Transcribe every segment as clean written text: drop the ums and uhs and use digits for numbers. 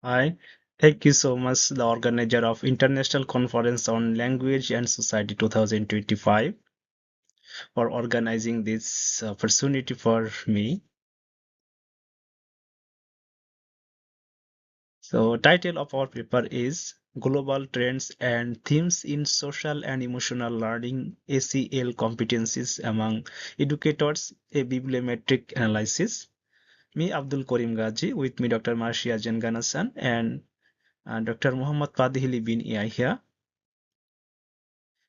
Hi, thank you so much, the organizer of International Conference on Language and Society 2025, for organizing this opportunity for me. So, title of our paper is Global Trends and Themes in Social and Emotional Learning ACL Competencies Among Educators, a Bibliometric Analysis. Me, Abdul Karim Gaji, with me Dr. Marcia Jenganasan and Dr. Muhammad Fadhili bin AI here.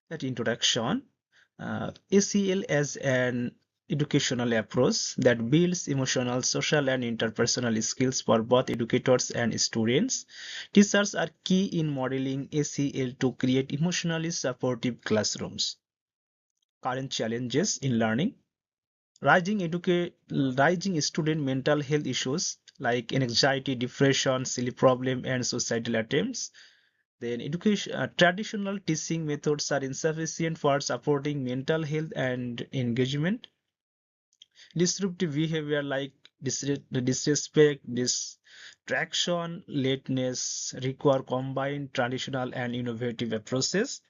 That introduction. ACL as an educational approach that builds emotional, social, and interpersonal skills for both educators and students. Teachers are key in modeling ACL to create emotionally supportive classrooms. Current challenges in learning. Rising student mental health issues like anxiety, depression, sleep problem, and suicidal attempts. Then traditional teaching methods are insufficient for supporting mental health and engagement. Disruptive behavior like disrespect, distraction, lateness require combined traditional and innovative approaches.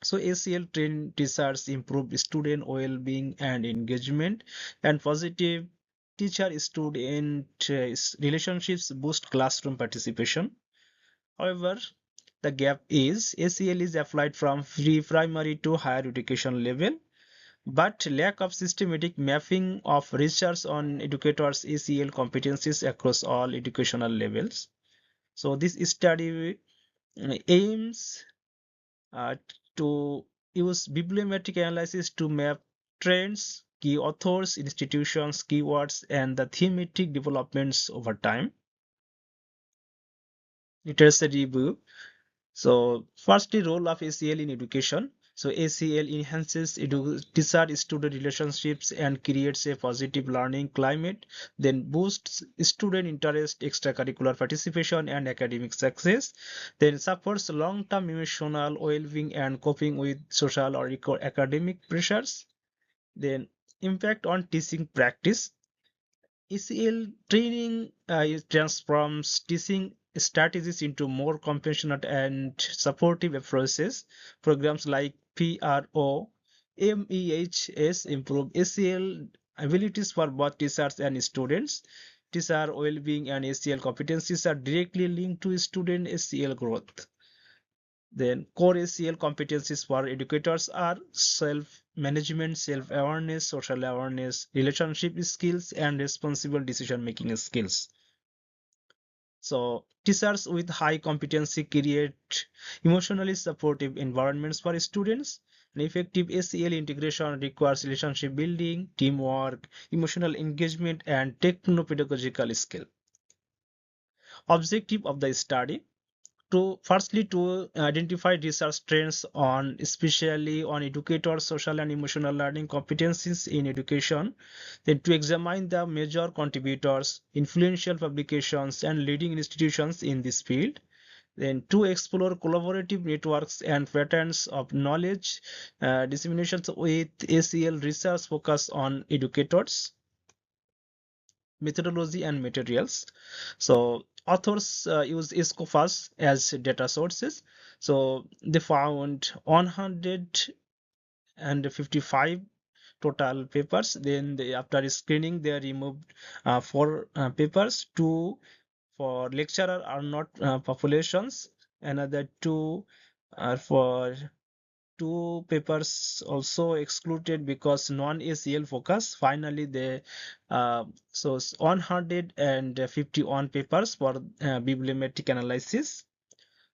So ACL trained teachers improve student well-being and engagement, and positive teacher-student relationships boost classroom participation. However, the gap is ACL is applied from pre-primary to higher education level, but lack of systematic mapping of research on educators' ACL competencies across all educational levels. So this study aims uh, to use bibliometric analysis to map trends, key authors, institutions, keywords, and the thematic developments over time. Literacy review. So firstly, role of ACL in education. So ACL enhances teacher-student relationships and creates a positive learning climate, then boosts student interest, extracurricular participation, and academic success, then supports long-term emotional well-being and coping with social or academic pressures, then impact on teaching practice. ECL training transforms teaching strategies into more compassionate and supportive approaches. Programs like PRO, MEHS improve ACL abilities for both teachers and students. Teacher well-being and ACL competencies are directly linked to student ACL growth. Then core ACL competencies for educators are self-management, self-awareness, social awareness, relationship skills, and responsible decision-making skills. So teachers with high competency create emotionally supportive environments for students. An effective ACL integration requires relationship building, teamwork, emotional engagement, and techno-pedagogical skill. Objective of the study: to firstly to identify research trends on especially on educators social and emotional learning competencies in education, then to examine the major contributors, influential publications, and leading institutions in this field, then to explore collaborative networks and patterns of knowledge disseminations with ACL research focus on educators, methodology, and materials. So authors use Scopus as data sources. So they found 155 total papers. Then after screening, they removed four papers. Two for lecturer are not populations. Another two are for two papers also excluded because non-ACL focus. Finally, they so 151 papers for bibliometric analysis.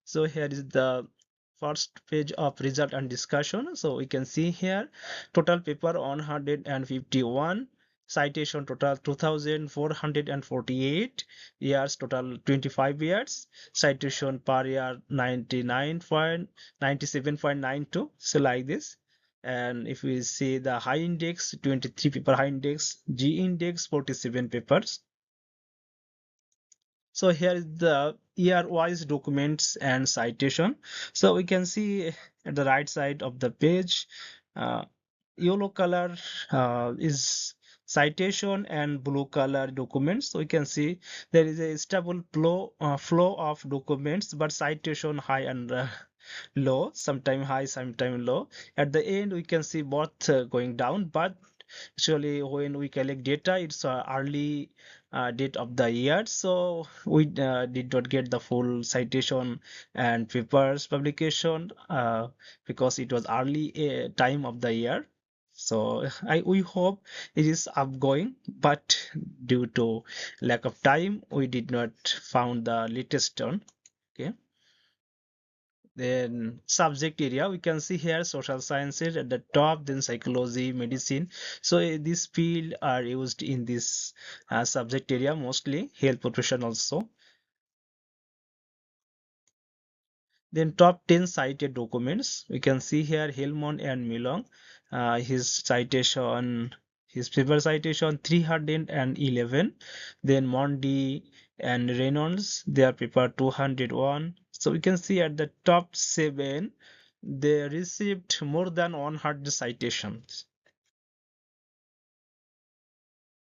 So here is the first page of result and discussion. So we can see here total paper 151, citation total 2448, years total 25 years, citation per year 97.92. So like this. And if we see the high index, 23 paper high index, G index 47 papers. So here is the year-wise documents and citation. So we can see at the right side of the page, uh, yellow color is citation and blue color documents. So we can see there is a stable flow of documents, but citation high and low, sometime high, sometime low. At the end, we can see both going down, but actually when we collect data, it's early date of the year, so we did not get the full citation and papers publication because it was early time of the year. So we hope it is upgoing, but due to lack of time, we did not found the latest one. Okay. Then subject area, we can see here social sciences at the top, then psychology, medicine. So this field are used in this subject area, mostly health profession also. Then top 10 cited documents, we can see here Helmont and Milong, his paper citation 311. Then Mondi and Reynolds, their paper 201. So we can see at the top 7 they received more than 100 citations.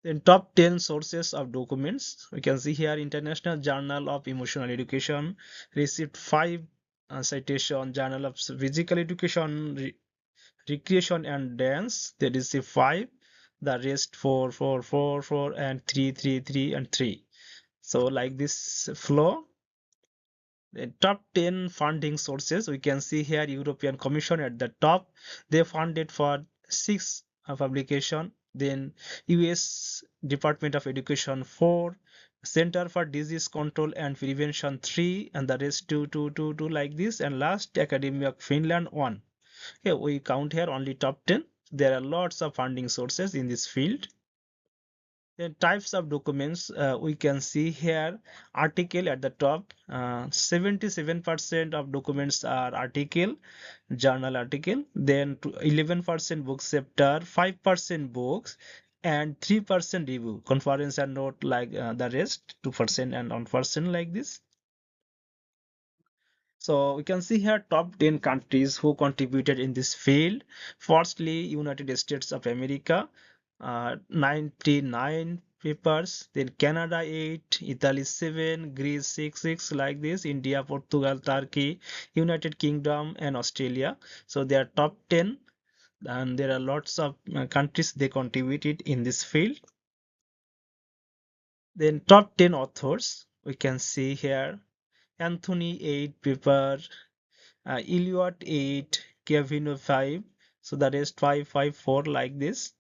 Then top 10 sources of documents, we can see here International Journal of Emotional Education received 5 citation, Journal of Physical Education, Recreation and Dance, they received 5, the rest 4, 4, 4, 4 and 3, 3, 3 and 3. So like this flow. The top 10 funding sources, we can see here European Commission at the top, they funded for 6 publication. Then US Department of Education 4, Center for Disease Control and Prevention 3, and the rest 2, 2, 2, 2 like this, and last Academy of Finland 1. Okay, we count here only top 10. There are lots of funding sources in this field. The types of documents, we can see here article at the top. 77% of documents are article, journal article. Then 11% book chapter, 5% books, and 3% review, conference and note, like the rest 2% and 1% like this. So we can see here top 10 countries who contributed in this field. Firstly, United States of America, 99 papers. Then Canada 8, Italy 7, Greece 6 like this. India, Portugal, Turkey, United Kingdom, and Australia. So they are top 10, and there are lots of countries they contributed in this field. Then top 10 authors, we can see here Anthony 8 paper, Eliot 8, Kevin 5, so that is 5, 5, 4 like this.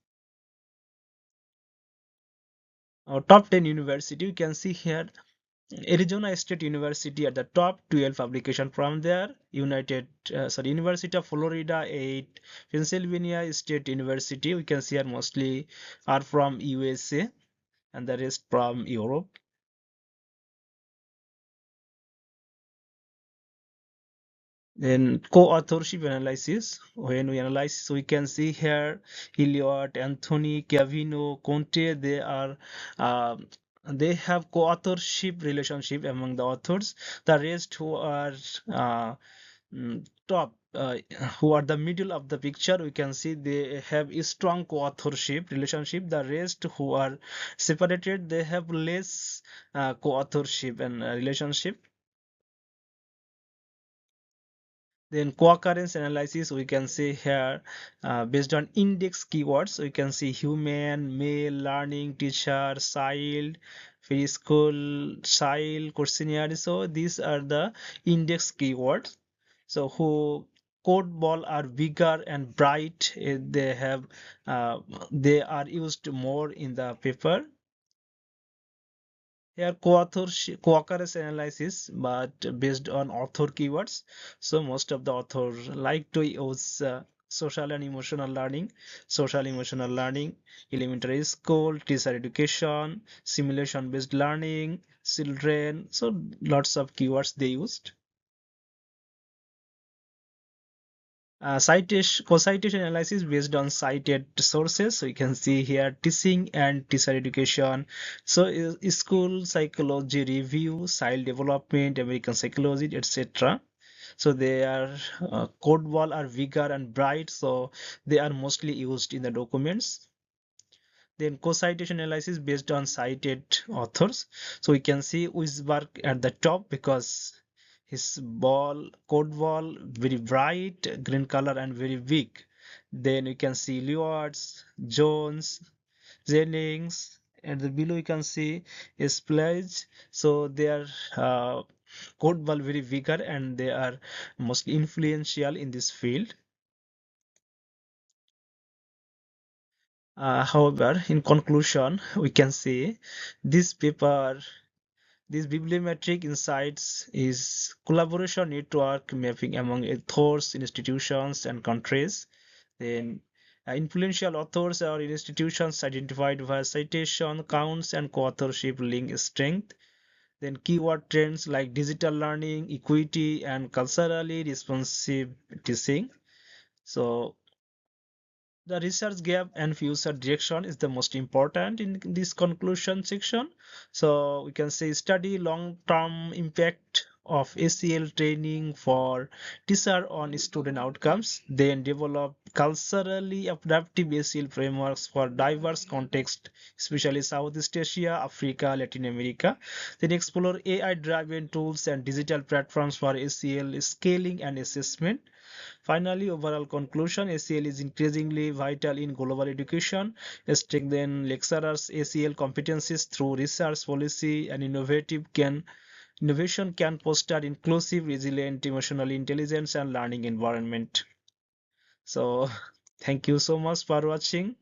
Our top 10 university, you can see here Arizona State University at the top, 12 publication from there. University of Florida 8, Pennsylvania State University, we can see here mostly are from USA and the rest from Europe. Then co-authorship analysis. When we analyze, we can see here Eliot, Anthony, Cavino, Conte. Uh, they have co-authorship relationship among the authors. The rest who are top, who are the middle of the picture, we can see they have a strong co-authorship relationship. The rest who are separated, they have less co-authorship and relationship. Then co-occurrence analysis, we can see here based on index keywords, we can see human, male, learning, teacher, child, preschool, child, questionnaire. So these are the index keywords. So who code ball are bigger and bright, they are used more in the paper. Here co-occurrence analysis, but based on author keywords. So most of the authors like to use social emotional learning, elementary school, teacher education, simulation based learning, children. So lots of keywords they used. Co-citation analysis based on cited sources. So you can see here teaching and teacher education. So school psychology review, child development, American psychology, etc. So they are code wall are bigger and bright, so they are mostly used in the documents. Then co-citation analysis based on cited authors. So we can see Wisberg at the top because his code ball very bright green color and very big. Then we can see Lewards, Jones, Jennings, and the below you can see is Splage. So they are code ball very bigger and they are most influential in this field. However, in conclusion, we can say this paper, this bibliometric insights is collaboration network mapping among authors, institutions, and countries. Then influential authors or institutions identified via citation counts and co-authorship link strength. Then keyword trends like digital learning, equity, and culturally responsive teaching. So the research gap and future direction is the most important in this conclusion section. So we can say study long-term impact of ACL training for teacher on student outcomes, then develop culturally adaptive ACL frameworks for diverse contexts, especially Southeast Asia, Africa, Latin America. Then explore AI-driven tools and digital platforms for ACL scaling and assessment. Finally, overall conclusion, ACL is increasingly vital in global education. Strengthen lecturers' ACL competencies through research policy and innovation can foster inclusive, resilient, emotional intelligence and learning environment. So thank you so much for watching.